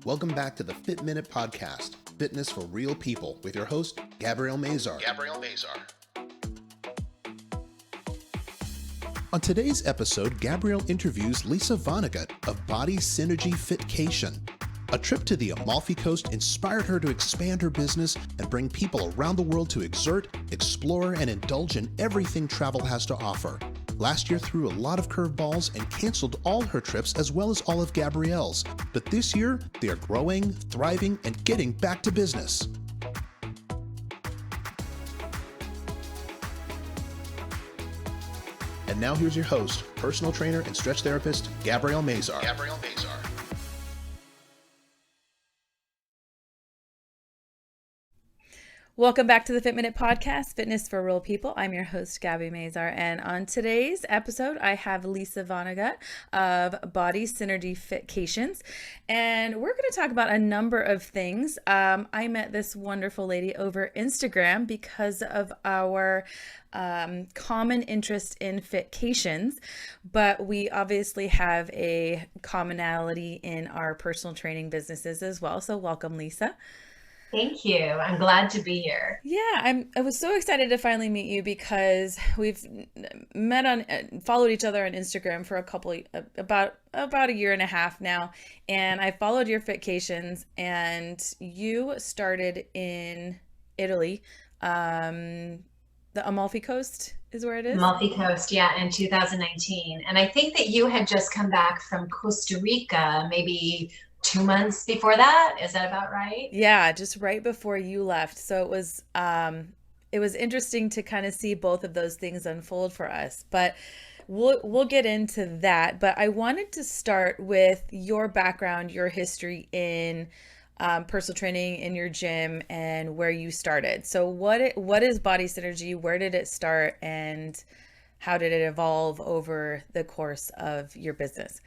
Welcome back to the Fit Minute Podcast, Fitness for Real People, with your host, Gabrielle Mazar. On today's episode, Gabrielle interviews Lisa Vonnegut of Body Synergy Fitcation. A trip to the Amalfi Coast inspired her to expand her business and bring people around the world to exert, explore, and indulge in everything travel has to offer. Last year threw a lot of curveballs and canceled all her trips as well as all of Gabrielle's. But this year, they are growing, thriving, and getting back to business. And now here's your host, personal trainer and stretch therapist, Gabrielle Mazar. Welcome back to the Fit Minute Podcast, Fitness for Real People. I'm your host, Gabby Mazar, and on today's episode, I have Lisa Vonnegut of Body Synergy Fitcations, and we're going to talk about a number of things. I met this wonderful lady over Instagram because of our common interest in Fitcations, but we obviously have a commonality in our personal training businesses as well. So welcome, Lisa. Thank you. I'm glad to be here. Yeah, I was so excited to finally meet you because we've followed each other on Instagram for about a year and a half now, and I followed your Fitcations, and you started in Italy. The Amalfi Coast is where it is? Amalfi Coast, yeah, in 2019. And I think that you had just come back from Costa Rica, maybe 2 months before that. Is that about right? Yeah, just right before you left. So it was interesting to kind of see both of those things unfold for us. But we'll get into that. But I wanted to start with your background, your history in personal training in your gym and where you started. So what is Body Synergy? Where did it start, and how did it evolve over the course of your business?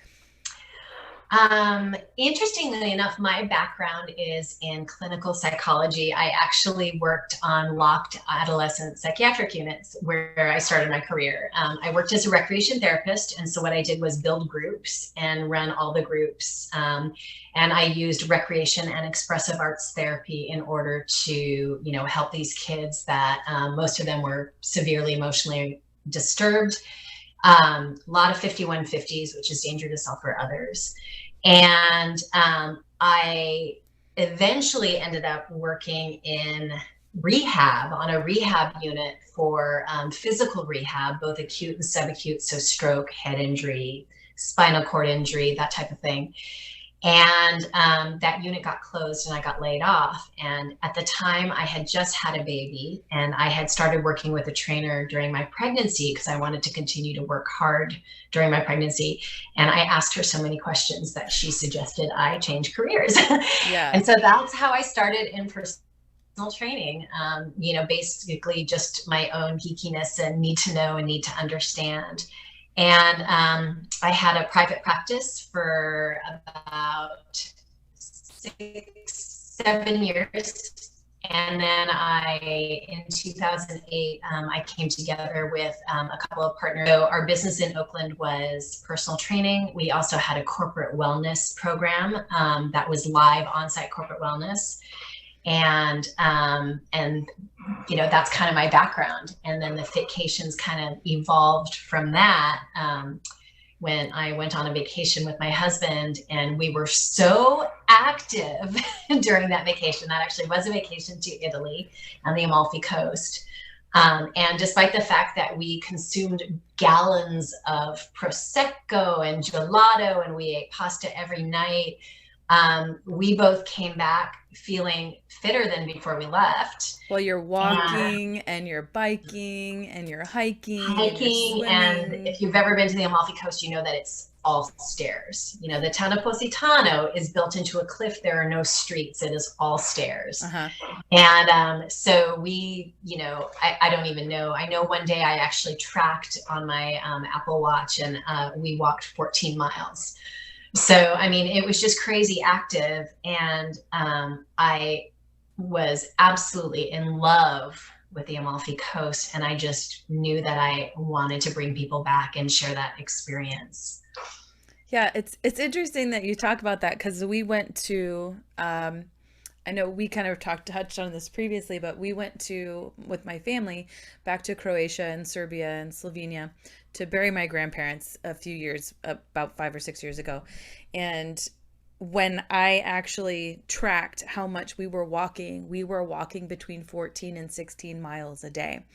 Interestingly enough, my background is in clinical psychology. I actually worked on locked adolescent psychiatric units where I started my career. I worked as a recreation therapist. And so what I did was build groups and run all the groups. And I used recreation and expressive arts therapy in order to, help these kids that most of them were severely emotionally disturbed. A lot of 5150s, which is danger to self or others. And I eventually ended up working in rehab, on a rehab unit for physical rehab, both acute and subacute, so stroke, head injury, spinal cord injury, that type of thing. And that unit got closed and I got laid off. And at the time I had just had a baby, and I had started working with a trainer during my pregnancy because I wanted to continue to work hard during my pregnancy. And I asked her so many questions that she suggested I change careers. Yeah. And so that's how I started in personal training. Basically just my own geekiness and need to know and need to understand. And I had a private practice for about 6-7 years. And then in 2008, I came together with a couple of partners. So our business in Oakland was personal training. We also had a corporate wellness program that was live on-site corporate wellness. And that's kind of my background. And then the Fitcations kind of evolved from that when I went on a vacation with my husband, and we were so active during that vacation. That actually was a vacation to Italy on the Amalfi Coast. And despite the fact that we consumed gallons of Prosecco and gelato, and we ate pasta every night, we both came back feeling fitter than before we left. Well, you're walking and you're biking and you're hiking. And if you've ever been to the Amalfi Coast, you know that it's all stairs. The town of Positano is built into a cliff. There are no streets. It is all stairs. Uh-huh. And so we, I don't even know. I know one day I actually tracked on my Apple Watch, and we walked 14 miles. So, it was just crazy active. And I was absolutely in love with the Amalfi Coast. And I just knew that I wanted to bring people back and share that experience. Yeah, it's interesting that you talk about that because we went to I know we kind of touched on this previously, but we went to with my family back to Croatia and Serbia and Slovenia to bury my grandparents a few years, about 5 or 6 years ago. And when I actually tracked how much we were walking between 14 and 16 miles a day,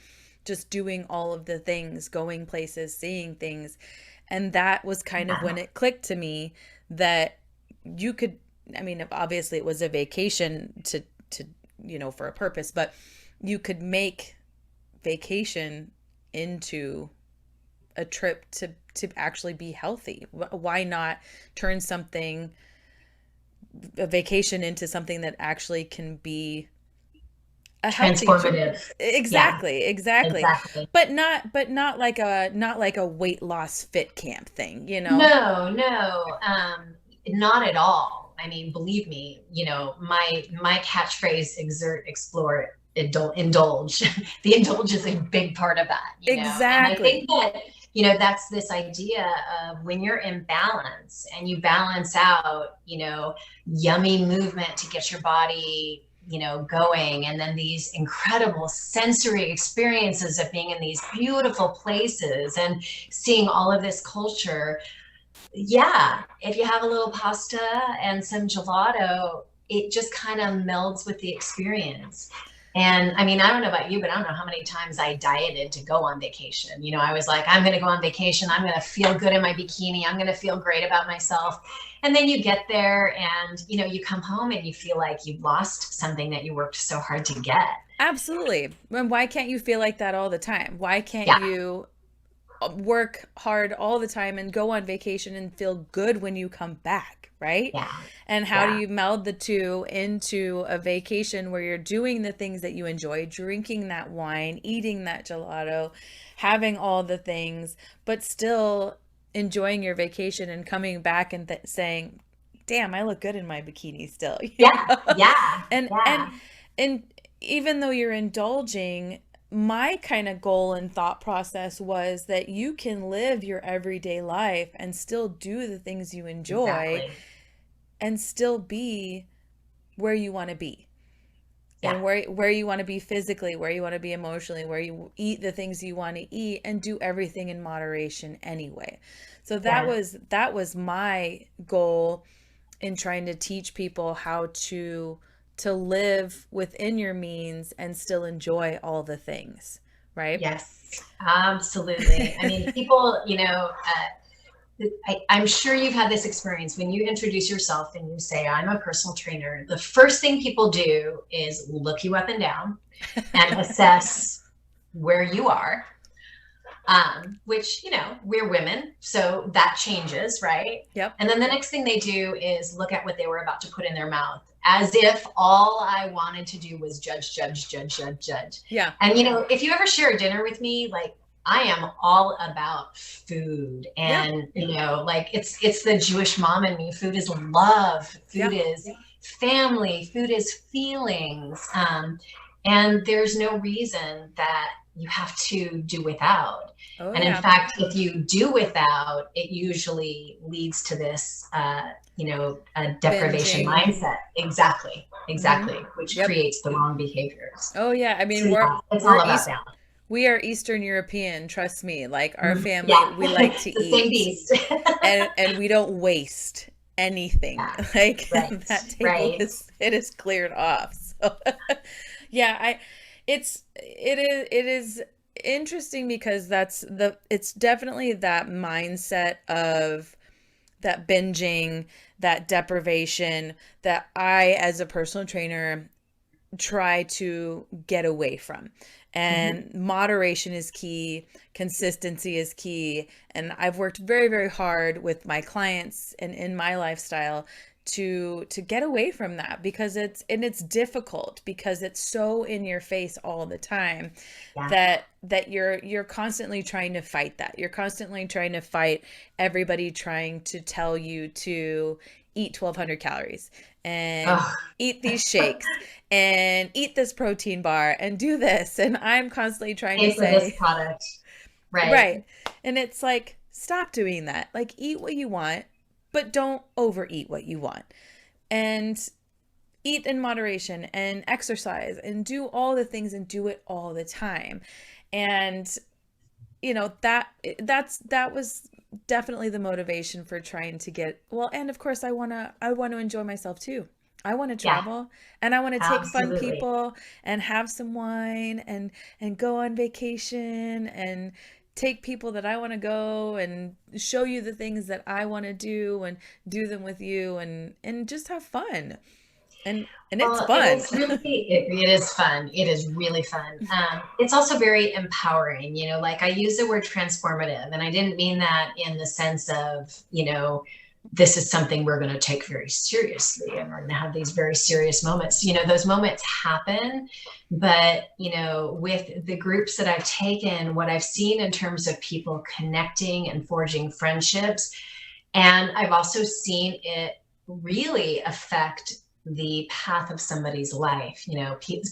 just doing all of the things, going places, seeing things. And that was kind of when Yeah. it clicked to me that you could, I mean, obviously it was a vacation to, for a purpose, but you could make vacation into a trip to actually be healthy. Why not turn a vacation into something that actually can be a healthy Transformative. Yeah, exactly, exactly. but not like a weight loss fit camp thing. No, no, not at all. I mean, believe me, my catchphrase: exert, explore, indulge. The indulge is a big part of that. And I Exactly. think that, that's this idea of when you're in balance and you balance out, yummy movement to get your body, going, and then these incredible sensory experiences of being in these beautiful places and seeing all of this culture. Yeah, if you have a little pasta and some gelato, it just kind of melds with the experience. And I mean, I don't know about you, but I don't know how many times I dieted to go on vacation. I was like, I'm going to go on vacation. I'm going to feel good in my bikini. I'm going to feel great about myself. And then you get there and, you come home and you feel like you've lost something that you worked so hard to get. Absolutely. And why can't you feel like that all the time? Why can't Yeah, you work hard all the time and go on vacation and feel good when you come back, right? yeah, And how do yeah, you meld the two into a vacation where you're doing the things that you enjoy, drinking that wine, eating that gelato, having all the things, but still enjoying your vacation and coming back and saying, "Damn, I look good in my bikini still." yeah, yeah, And and yeah. and even though you're indulging, my kind of goal and thought process was that you can live your everyday life and still do the things you enjoy Exactly. and still be where you want to be, Yeah, and where you want to be physically, where you want to be emotionally, where you eat the things you want to eat and do everything in moderation anyway. So that yeah. was my goal in trying to teach people how to live within your means and still enjoy all the things, right? Yes, absolutely. I mean, people, I'm sure you've had this experience when you introduce yourself and you say, I'm a personal trainer. The first thing people do is look you up and down and assess where you are, which, we're women, so that changes, right? Yep. And then the next thing they do is look at what they were about to put in their mouth, as if all I wanted to do was judge, judge, judge, judge, judge. Yeah. And, if you ever share dinner with me, like, I am all about food, Yeah. and like, it's the Jewish mom in me. Food is love, food Yeah. is family, food is feelings, and there's no reason that you have to do without. Oh And in yeah. fact, if you do without, it usually leads to this, a deprivation Binging. mindset. Exactly, Mm-hmm. exactly, which Yep. creates the wrong behaviors. Oh yeah. I So mean, yeah, it's we're all about east balance. we are Eastern European, trust me. Like our Mhm. family, Yeah, we like to the same eat, beast. and we don't waste anything. Yeah, Like right, that table right. is cleared off. So yeah, it is interesting because it's definitely that mindset of that binging, that deprivation that I as a personal trainer try to get away from. Mhm. And moderation is key, consistency is key. And I've worked very, very hard with my clients and in my lifestyle to get away from that because it's difficult because it's so in your face all the time Yeah. that you're constantly trying to fight that. You're constantly trying to fight everybody trying to tell you to eat 1,200 calories and Oh, eat these shakes and eat this protein bar and do this. And I'm constantly trying to pay for this say, product, right? right. And it's like, stop doing that. Like, eat what you want, but don't overeat what you want. And eat in moderation and exercise and do all the things and do it all the time. And that was definitely the motivation for trying to get well. And of course, I want to enjoy myself too. I want to Yeah, travel, and I want to take fun absolutely. people and have some wine and go on vacation and take people that I want to go and show you the things that I want to do and do them with you and just have fun. And it's Well, and fun. it's really, it is fun. It is really fun. It's also very empowering, like I use the word transformative, and I didn't mean that in the sense of, this is something we're going to take very seriously and we're going to have these very serious moments. Those moments happen, but, with the groups that I've taken, what I've seen in terms of people connecting and forging friendships, and I've also seen it really affect the path of somebody's life.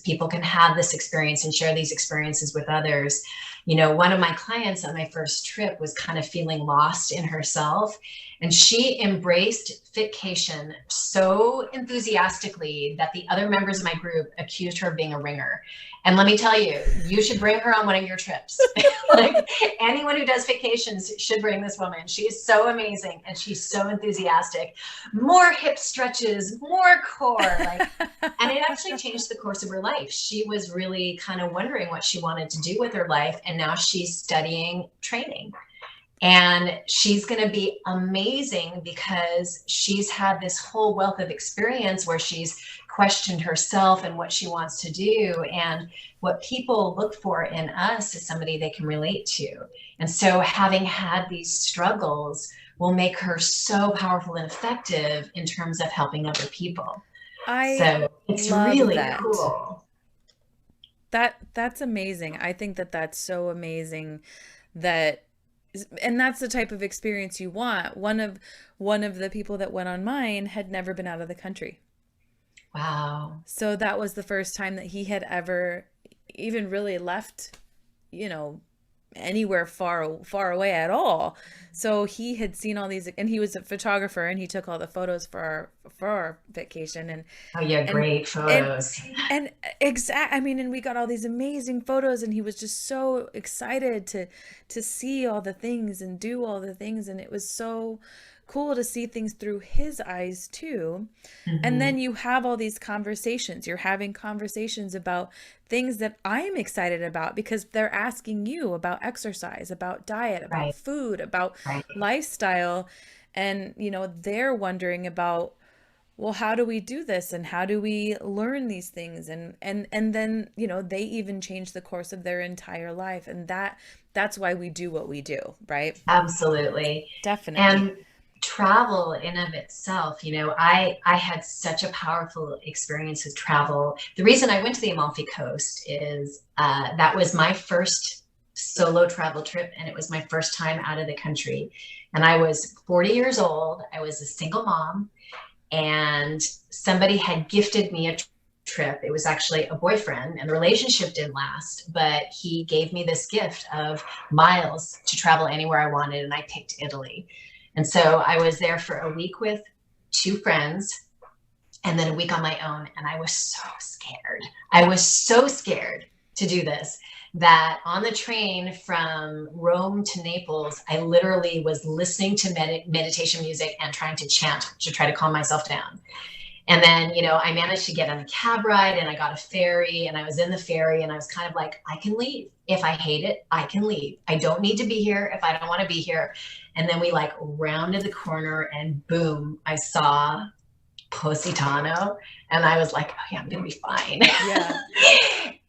People can have this experience and share these experiences with others. One of my clients on my first trip was kind of feeling lost in herself, and she embraced Fitcation so enthusiastically that the other members of my group accused her of being a ringer. And let me tell you, you should bring her on one of your trips. Like, anyone who does Fitcations should bring this woman. She is so amazing and she's so enthusiastic. More hip stretches, more core, and it actually changed the course of her life. She was really kind of wondering what she wanted to do with her life, and now she's studying training. And she's going to be amazing because she's had this whole wealth of experience where she's questioned herself and what she wants to do. And what people look for in us is somebody they can relate to. And so having had these struggles will make her so powerful and effective in terms of helping other people. I So it's love really that. cool. That's amazing. I think that that's so amazing that and that's the type of experience you want. One of the people that went on mine had never been out of the country. Wow. So that was the first time that he had ever even really left, you know, anywhere far away at all. So he had seen all these, and he was a photographer, and he took all the photos for our vacation, Oh, yeah, and great and photos. and I mean, and we got all these amazing photos, and he was just so excited to see all the things and do all the things, and it was so cool to see things through his eyes too. And Hmm. then you have all these conversations. You're having conversations about things that I'm excited about because they're asking you about exercise, about diet, about Right, food, about right. lifestyle. And, they're wondering about, well, how do we do this and how do we learn these things? And then, they even change the course of their entire life. And that's why we do what we do, right? Absolutely. Definitely. And travel in of itself, I had such a powerful experience with travel. The reason I went to the Amalfi Coast is that was my first solo travel trip, and it was my first time out of the country. And I was 40 years old. I was a single mom, and somebody had gifted me a trip. It was actually a boyfriend, and the relationship didn't last, but he gave me this gift of miles to travel anywhere I wanted, and I picked Italy. And so I was there for a week with two friends and then a week on my own. And I was so scared. I was so scared to do this that on the train from Rome to Naples, I literally was listening to meditation music and trying to chant to try to calm myself down. And then, I managed to get on a cab ride, and I got a ferry, and I was in the ferry, and I was kind of like, I can leave. If I hate it, I can leave. I don't need to be here if I don't want to be here. And then we rounded the corner, and boom, I saw Positano, and I was like, oh yeah, I'm going to be fine. Yeah.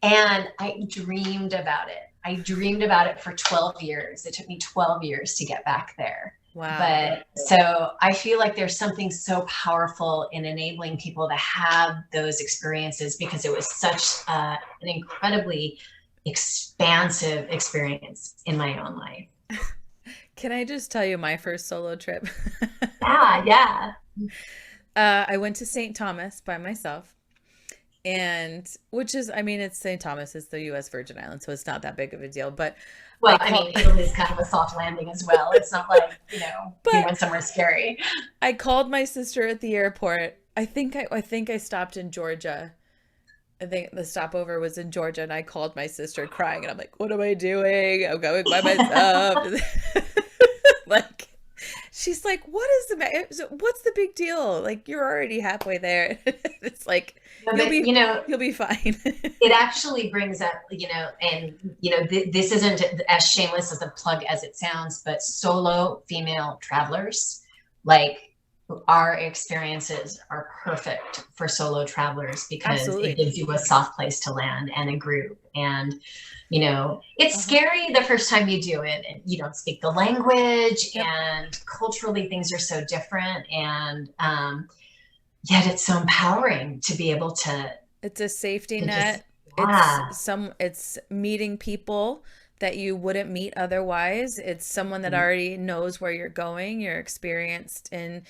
And I dreamed about it. I dreamed about it for 12 years. It took me 12 years to get back there. Wow. But so I feel like there's something so powerful in enabling people to have those experiences because it was such an incredibly expansive experience in my own life. Can I just tell you my first solo trip? Yeah, yeah. I went to St. Thomas by myself, And which is, I mean, it's St. Thomas, it's the US Virgin Islands, so it's not that big of a deal. But Well, I mean, Italy is kind of a soft landing as well. It's not like, we but went somewhere scary. I called my sister at the airport. I stopped in Georgia. I think the stopover was in Georgia, and I called my sister crying, and I'm like, "What am I doing? I'm going by myself." Like, she's like, "What is the what's the big deal? Like, you're already halfway there." It's like, you'll be fine. It actually brings up, this isn't as shameless as a plug as it sounds, but solo female travelers, like, our experiences are perfect for solo travelers because Absolutely. it gives you a soft place to land and a group. And, it's scary the first time you do it and you don't speak the language. Yep. And culturally things are so different. And yet it's so empowering to be able to. It's a safety net. Yeah. It's meeting people that you wouldn't meet otherwise. It's someone that already knows where you're going. You're experienced in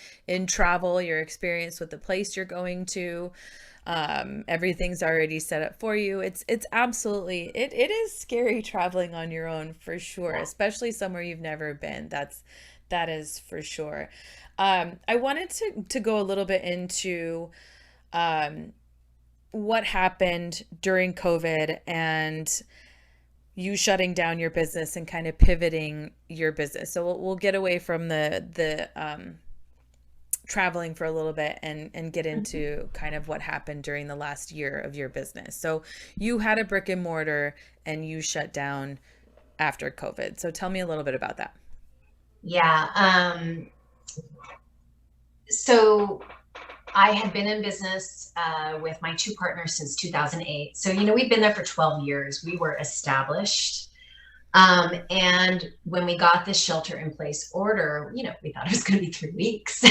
travel. You're experienced with the place you're going to. Everything's already set up for you. It's absolutely, it is scary traveling on your own for sure, especially somewhere you've never been. That is for sure. I wanted to go a little bit into what happened during COVID and you shutting down your business and kind of pivoting your business. So we'll get away from the traveling for a little bit and get into kind of what happened during the last year of your business. So you had a brick and mortar and you shut down after COVID. So tell me a little bit about that. Yeah. So I had been in business with my two partners since 2008. So, we've been there for 12 years. We were established. And when we got this shelter in place order, we thought it was going to be 3 weeks.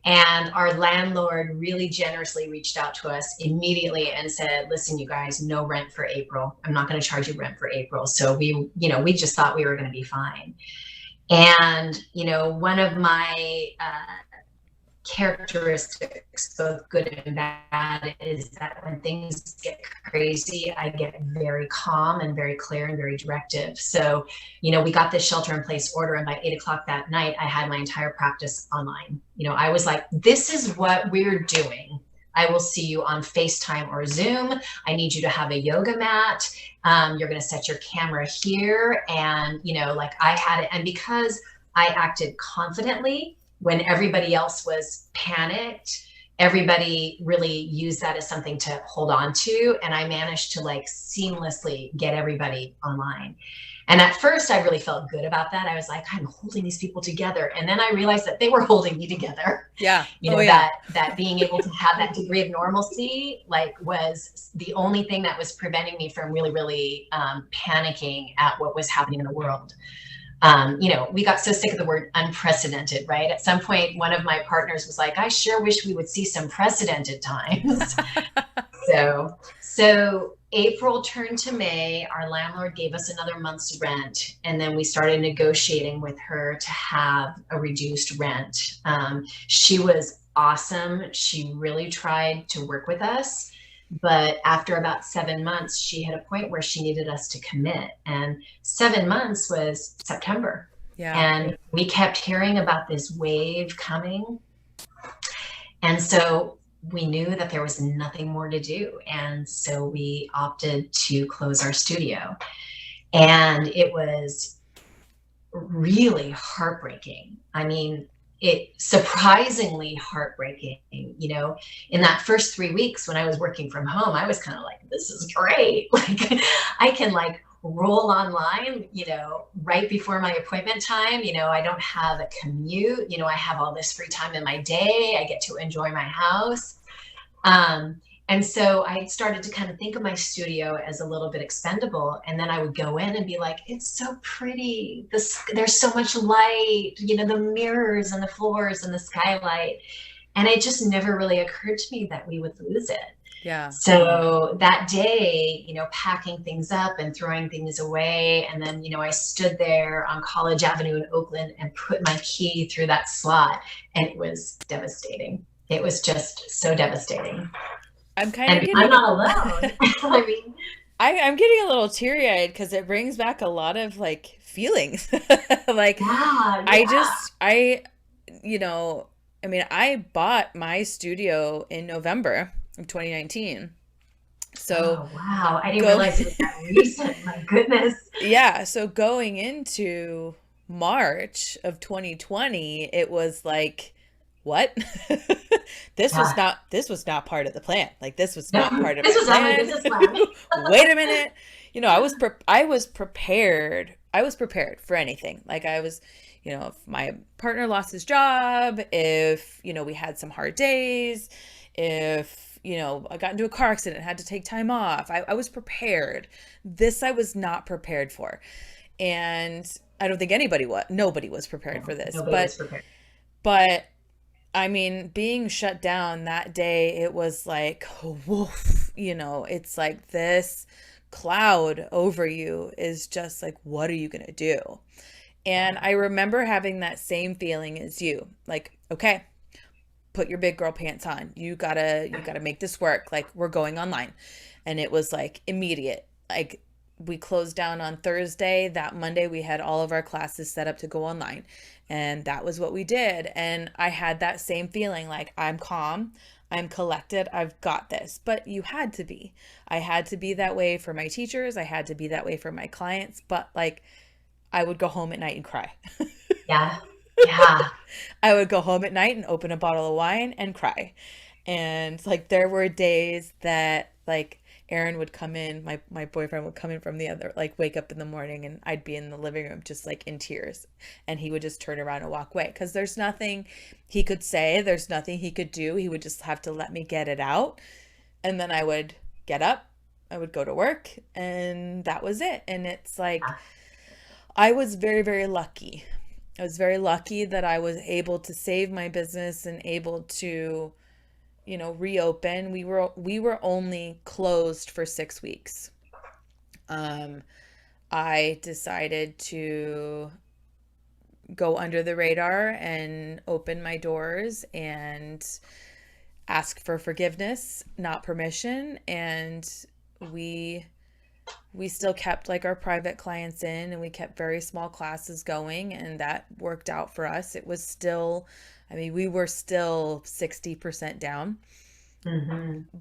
And our landlord really generously reached out to us immediately and said, listen, you guys, no rent for April. I'm not going to charge you rent for April. So we just thought we were going to be fine. And, one of my characteristics, both good and bad, is that when things get crazy, I get very calm and very clear and very directive. So, we got this shelter in place order, and by 8:00 that night, I had my entire practice online. I was like, this is what we're doing. I will see you on FaceTime or Zoom. I need you to have a yoga mat. You're going to set your camera here. And, I had it. And because I acted confidently, when everybody else was panicked, everybody really used that as something to hold on to. And I managed to seamlessly get everybody online. And at first I really felt good about that. I was like, I'm holding these people together. And then I realized that they were holding me together. Yeah. That being able to have that degree of normalcy, was the only thing that was preventing me from really, really panicking at what was happening in the world. We got so sick of the word unprecedented, right? At some point, one of my partners was like, I sure wish we would see some precedented times. So April turned to May, our landlord gave us another month's rent. And then we started negotiating with her to have a reduced rent. She was awesome. She really tried to work with us. But after about 7 months, she hit a point where she needed us to commit. And 7 months was September. Yeah. And we kept hearing about this wave coming. And so we knew that there was nothing more to do. And so we opted to close our studio. And it was really heartbreaking. I mean, it surprisingly heartbreaking. In that first 3 weeks when I was working from home, I was kind of like, this is great. I can roll online, right before my appointment time. I don't have a commute. I have all this free time in my day. I get to enjoy my house. And so I started to kind of think of my studio as a little bit expendable. And then I would go in and be like, it's so pretty. There's so much light, the mirrors and the floors and the skylight. And it just never really occurred to me that we would lose it. Yeah. So that day, packing things up and throwing things away. And then, I stood there on College Avenue in Oakland and put my key through that slot. And it was devastating. It was just so devastating. I'm kind of And I'm getting not alone. I mean, I'm getting a little teary-eyed because it brings back a lot of like feelings. Like yeah, I yeah. just I you know, I mean, I bought my studio in November of 2019. So Oh, wow. I didn't go realize it was that recent. My goodness. yeah, so going into March of 2020, it was like, what? Yeah. This was not part of the plan. Like this was not No, part of this my was not my plan. business plan. Wait a minute. I was prepared. I was prepared for anything. Like I was, if my partner lost his job, if, we had some hard days, if, I got into a car accident, had to take time off. I was prepared. This I was not prepared for. And I don't think nobody was prepared for No, this. nobody was prepared. But I mean, being shut down that day, it was like, woof, it's like this cloud over you is just like, what are you going to do? And I remember having that same feeling as you. Like, okay, put your big girl pants on. You gotta make this work. Like, we're going online. And it was like immediate. Like, we closed down on Thursday. That Monday we had all of our classes set up to go online. And that was what we did. And I had that same feeling, like I'm calm, I'm collected, I've got this. But you had to be. I had to be that way for my teachers. I had to be that way for my clients. But like, I would go home at night and cry. Yeah. Yeah. I would go home at night and open a bottle of wine and cry. And like there were days that like Aaron would come in, my boyfriend would come in from the other, like wake up in the morning and I'd be in the living room just like in tears. And he would just turn around and walk away because there's nothing he could say, there's nothing he could do. He would just have to let me get it out. And then I would get up, I would go to work, and that was it. And it's like, I was very, very lucky. I was very lucky that I was able to save my business and able to, reopen. We were only closed for 6 weeks. I decided to go under the radar and open my doors and ask for forgiveness, not permission. And we still kept like our private clients in, and we kept very small classes going, and that worked out for us. It was still, I mean, we were still 60% down,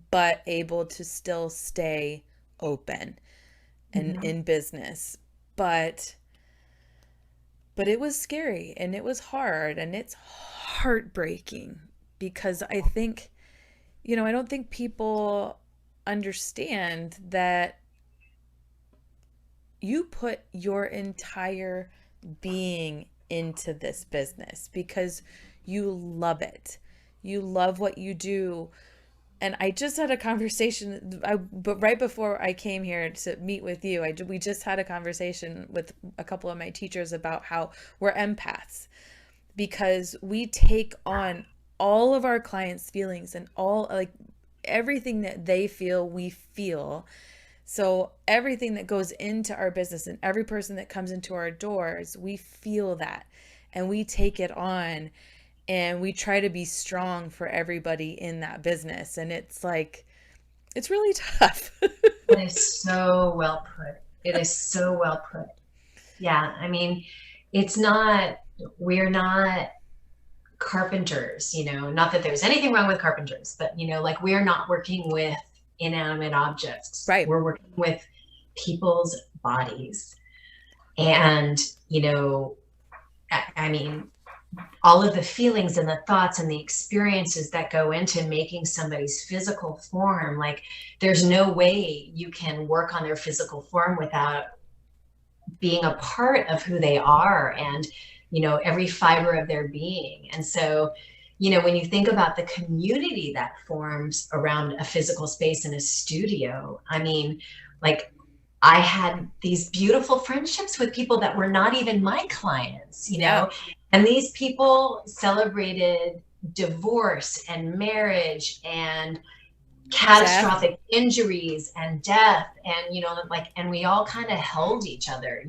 but able to still stay open and in business. But it was scary and it was hard and it's heartbreaking because I think, I don't think people understand that you put your entire being into this business because you love it. You love what you do. And I just had a conversation, but right before I came here to meet with you, we just had a conversation with a couple of my teachers about how we're empaths because we take on all of our clients' feelings and all like everything that they feel, we feel. So everything that goes into our business and every person that comes into our doors, we feel that and we take it on and we try to be strong for everybody in that business. And it's like, it's really tough. It is so well put. It is so well put. Yeah. I mean, we're not carpenters, not that there's anything wrong with carpenters, but, like we're not working with inanimate objects. Right. We're working with people's bodies. And, I mean, all of the feelings and the thoughts and the experiences that go into making somebody's physical form, like there's no way you can work on their physical form without being a part of who they are and, every fiber of their being. And so, when you think about the community that forms around a physical space in a studio, I mean, like I had these beautiful friendships with people that were not even my clients, Yeah. and these people celebrated divorce and marriage and catastrophic injuries and death. And, and we all kind of held each other,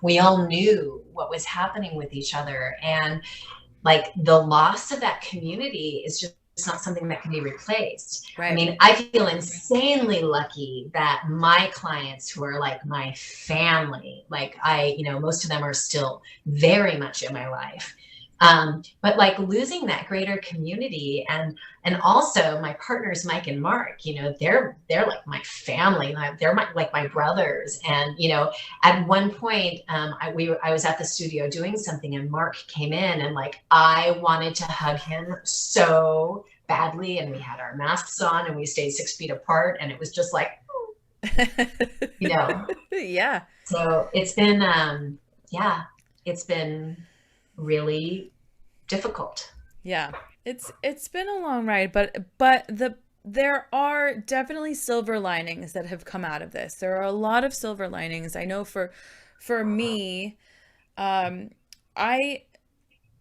we all knew what was happening with each other. And like the loss of that community is just just not something that can be replaced. Right. I mean, I feel insanely lucky that my clients who are like my family, like most of them are still very much in my life. But like losing that greater community, and also my partners, Mike and Mark, they're like my family. They're like my brothers. And, at one point, I was at the studio doing something, and Mark came in, and like, I wanted to hug him so badly. And we had our masks on, and we stayed 6 feet apart. And it was just like, Yeah. So it's been, it's been really difficult. Yeah. It's been a long ride, but there are definitely silver linings that have come out of this. There are a lot of silver linings. I know for me, I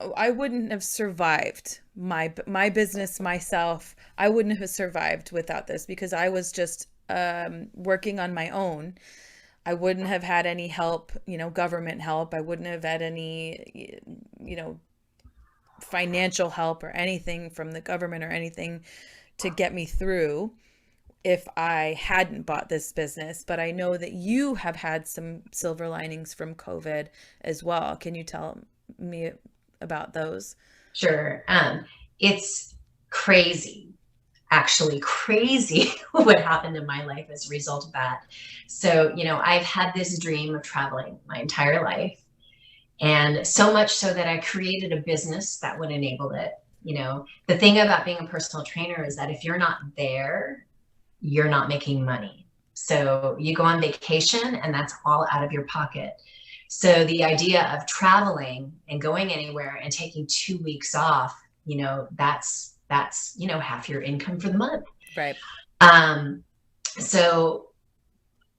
wouldn't have survived my business myself. I wouldn't have survived without this, because I was just working on my own. I wouldn't have had any help, government help. I wouldn't have had any, financial help or anything from the government or anything to get me through if I hadn't bought this business. But I know that you have had some silver linings from COVID as well. Can you tell me about those? Sure. It's crazy, actually crazy what happened in my life as a result of that. So, I've had this dream of traveling my entire life. And so much so that I created a business that would enable it. The thing about being a personal trainer is that if you're not there, you're not making money. So you go on vacation, and that's all out of your pocket. So the idea of traveling and going anywhere and taking 2 weeks off, that's half your income for the month. Right. So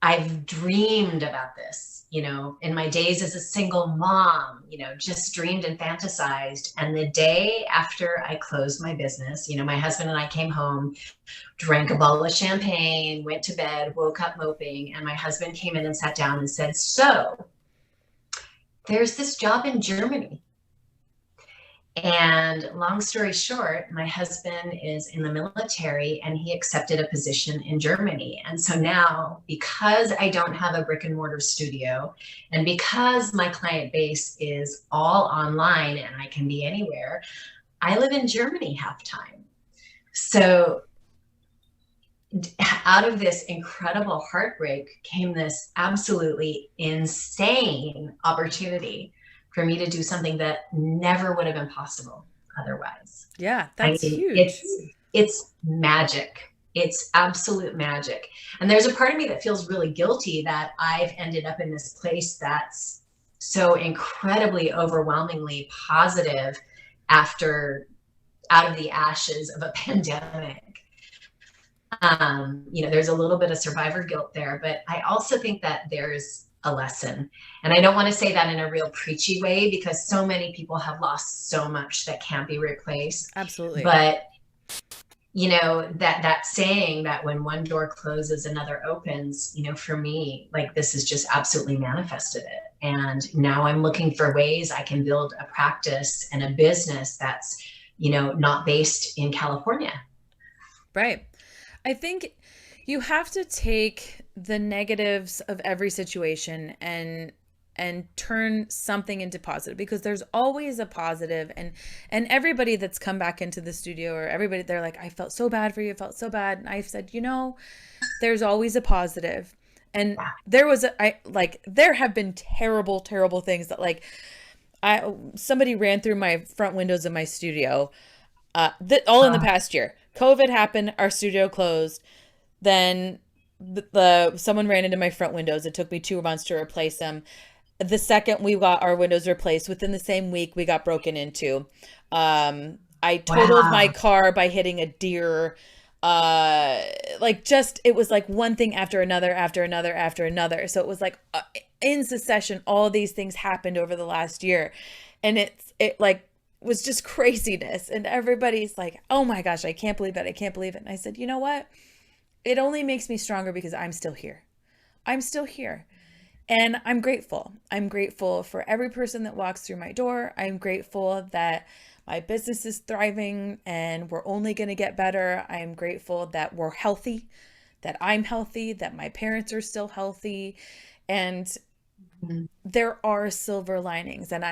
I've dreamed about this, in my days as a single mom, just dreamed and fantasized. And the day after I closed my business, my husband and I came home, drank a bottle of champagne, went to bed, woke up moping. And my husband came in and sat down and said, "So there's this job in Germany." And long story short, my husband is in the military, and he accepted a position in Germany. And so now, because I don't have a brick and mortar studio, and because my client base is all online and I can be anywhere, I live in Germany half time. So out of this incredible heartbreak came this absolutely insane opportunity for me to do something that never would have been possible otherwise. Yeah, that's huge. It's magic. It's absolute magic. And there's a part of me that feels really guilty that I've ended up in this place that's so incredibly overwhelmingly positive after out of the ashes of a pandemic. There's a little bit of survivor guilt there, but I also think that there's a lesson. And I don't want to say that in a real preachy way, because so many people have lost so much that can't be replaced. Absolutely. But that saying that when one door closes, another opens, for me, like, this has just absolutely manifested it. And now I'm looking for ways I can build a practice and a business that's, not based in California. Right. I think you have to take the negatives of every situation and turn something into positive, because there's always a positive. And everybody that's come back into the studio, or everybody, they're like, "I felt so bad for you. I felt so bad." And I've said, there's always a positive. And there have been terrible, terrible things that somebody ran through my front windows of my studio, all in the past year. COVID happened, our studio closed. Then someone ran into my front windows. It took me 2 months to replace them. The second we got our windows replaced, within the same week, we got broken into. I totaled my car by hitting a deer. It was like one thing after another, after another, after another. So it was like in succession, all these things happened over the last year. And it was just craziness. And everybody's like, "Oh my gosh, I can't believe it. I can't believe it." And I said, "You know what? It only makes me stronger because I'm still here. I'm still here. And I'm grateful. I'm grateful for every person that walks through my door. I'm grateful that my business is thriving and we're only going to get better. I'm grateful that we're healthy, that I'm healthy, that my parents are still healthy. And there are silver linings. And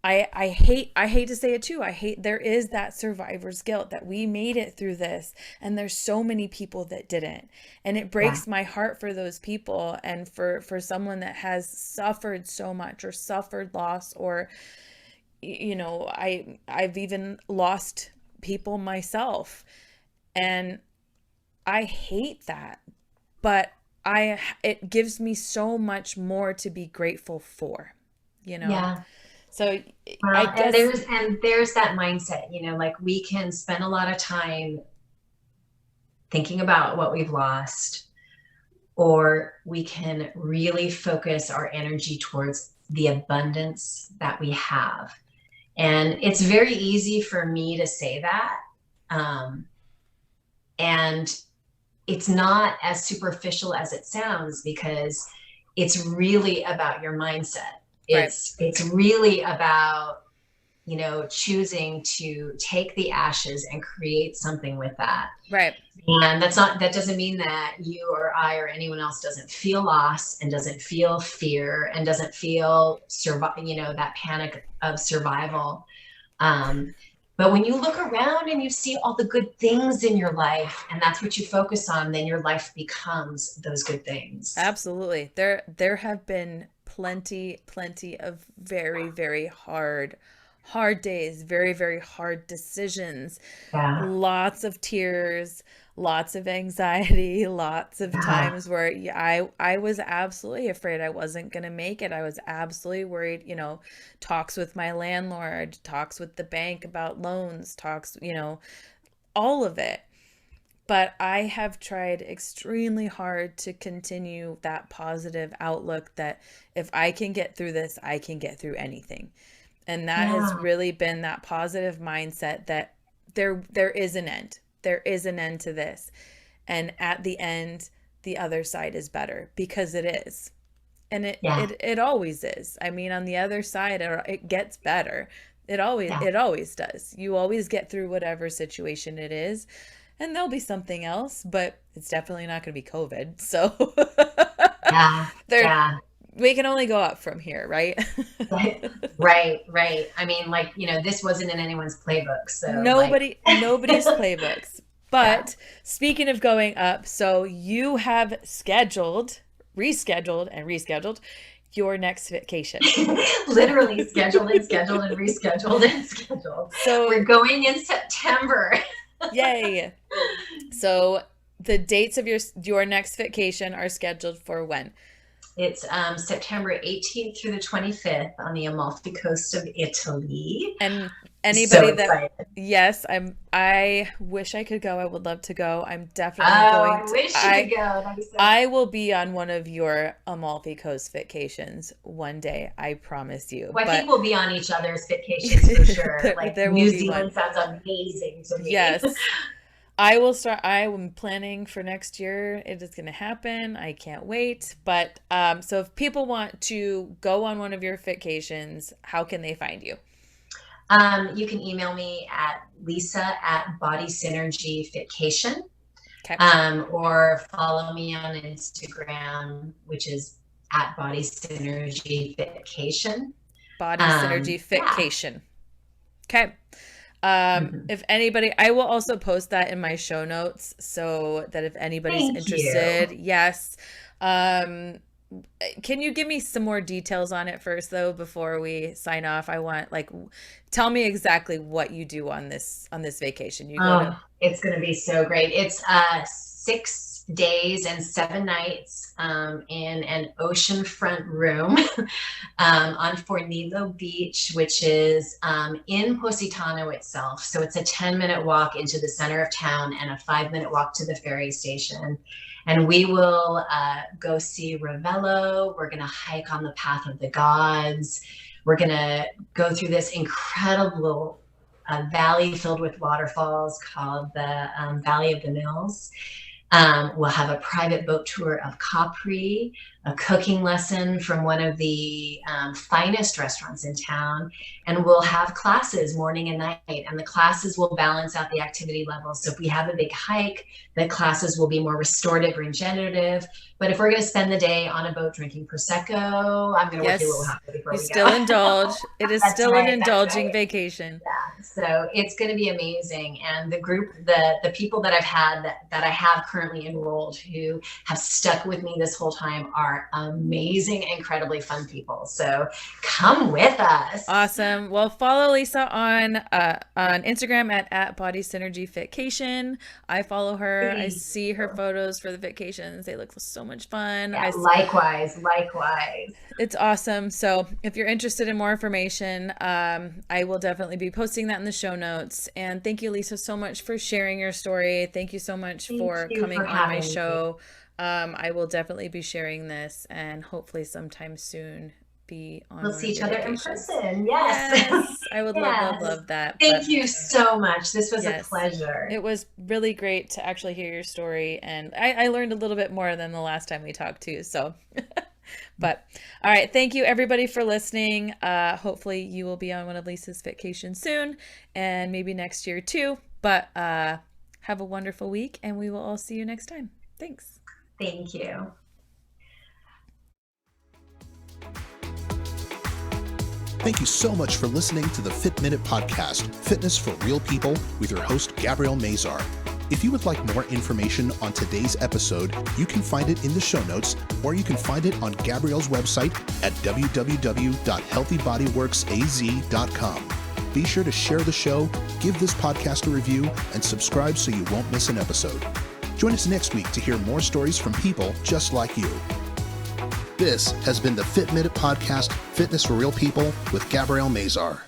I hate to say it too. There is that survivor's guilt that we made it through this and there's so many people that didn't. And it breaks my heart for those people and for someone that has suffered so much or suffered loss, or I've even lost people myself, and I hate that. But it gives me so much more to be grateful for, Yeah. So I Well, guess there's that mindset, like we can spend a lot of time thinking about what we've lost, or we can really focus our energy towards the abundance that we have. And it's very easy for me to say that. And it's not as superficial as it sounds, because it's really about your mindset. It's really about, choosing to take the ashes and create something with that. Right. And that doesn't mean that you or I or anyone else doesn't feel loss and doesn't feel fear and doesn't feel that panic of survival. But when you look around and you see all the good things in your life and that's what you focus on, then your life becomes those good things. Absolutely. There have been plenty of very, very hard days, very, very hard decisions, lots of tears, lots of anxiety, lots of times where I was absolutely afraid I wasn't going to make it. I was absolutely worried, talks with my landlord, talks with the bank about loans, talks, all of it. But I have tried extremely hard to continue that positive outlook that if I can get through this, I can get through anything. And that has really been that positive mindset that there is an end. There is an end to this. And at the end, the other side is better, because it is. And it always is. I mean, on the other side, it gets better. It always does. You always get through whatever situation it is. And there'll be something else, but it's definitely not going to be COVID. So we can only go up from here, right? Right. I mean, this wasn't in anyone's playbook. So nobody's playbooks. But speaking of going up, so you have rescheduled and rescheduled your next vacation. Literally scheduled and scheduled and rescheduled and scheduled. So we're going in September. Yay. So the dates of your next vacation are scheduled for when? It's September 18th through the 25th on the Amalfi Coast of Italy. And anybody yes, I wish I could go. I would love to go. I'm definitely going to. I wish you could go. I will be on one of your Amalfi Coast vacations one day. I promise you. Well, I think we'll be on each other's vacations for sure. New Zealand sounds amazing to me. Yes. I am planning for next year. It is going to happen. I can't wait. But so if people want to go on one of your Fitcations, how can they find you? You can email me at lisa@bodysynergyfitcation. Okay. Or follow me on Instagram, which is at bodysynergyfitcation. Body Synergy Fitcation. Okay. If anybody, I will also post that in my show notes so that if anybody's interested, yes. Can you give me some more details on it first though, before we sign off? I want tell me exactly what you do on this vacation. It's going to be so great. It's 6 days and 7 nights in an oceanfront room on Fornillo Beach, which is in Positano itself. So it's a 10-minute walk into the center of town and a 5-minute walk to the ferry station. And we will go see Ravello. We're going to hike on the Path of the Gods. We're going to go through this incredible valley filled with waterfalls called the Valley of the Mills. We'll have a private boat tour of Capri. a cooking lesson from one of the finest restaurants in town. And we'll have classes morning and night, and the classes will balance out the activity levels. So if we have a big hike, the classes will be more restorative, regenerative. But if we're going to spend the day on a boat drinking Prosecco, I'm going to work you a little harder before we go. Still indulge. It is still right, an indulging vacation. Yeah. So it's going to be amazing. And the group, the people that I've had that I have currently enrolled who have stuck with me this whole time are amazing, incredibly fun people. So come with us. Awesome. Well, follow Lisa on Instagram at Body Synergy Fitcation. I follow her. I see her photos for the Fitcations. They look so much fun. Yeah, likewise. It's awesome. So if you're interested in more information, I will definitely be posting that in the show notes. And thank you, Lisa, so much for sharing your story. Thank you so much for coming on my show. I will definitely be sharing this, and hopefully sometime soon be on. We'll see each other in person. Yes. I would love that. Thank you so much. This was a pleasure. It was really great to actually hear your story, and I learned a little bit more than the last time we talked too. So, but all right. Thank you everybody for listening. Hopefully you will be on one of Lisa's Fitcations soon, and maybe next year too. But have a wonderful week, and we will all see you next time. Thanks. Thank you. Thank you so much for listening to the Fit Minute Podcast, Fitness for Real People, with your host, Gabrielle Mazar. If you would like more information on today's episode, you can find it in the show notes, or you can find it on Gabrielle's website at www.healthybodyworksaz.com. Be sure to share the show, give this podcast a review, and subscribe so you won't miss an episode. Join us next week to hear more stories from people just like you. This has been the Fit Minute Podcast, Fitness for Real People with Gabrielle Mazar.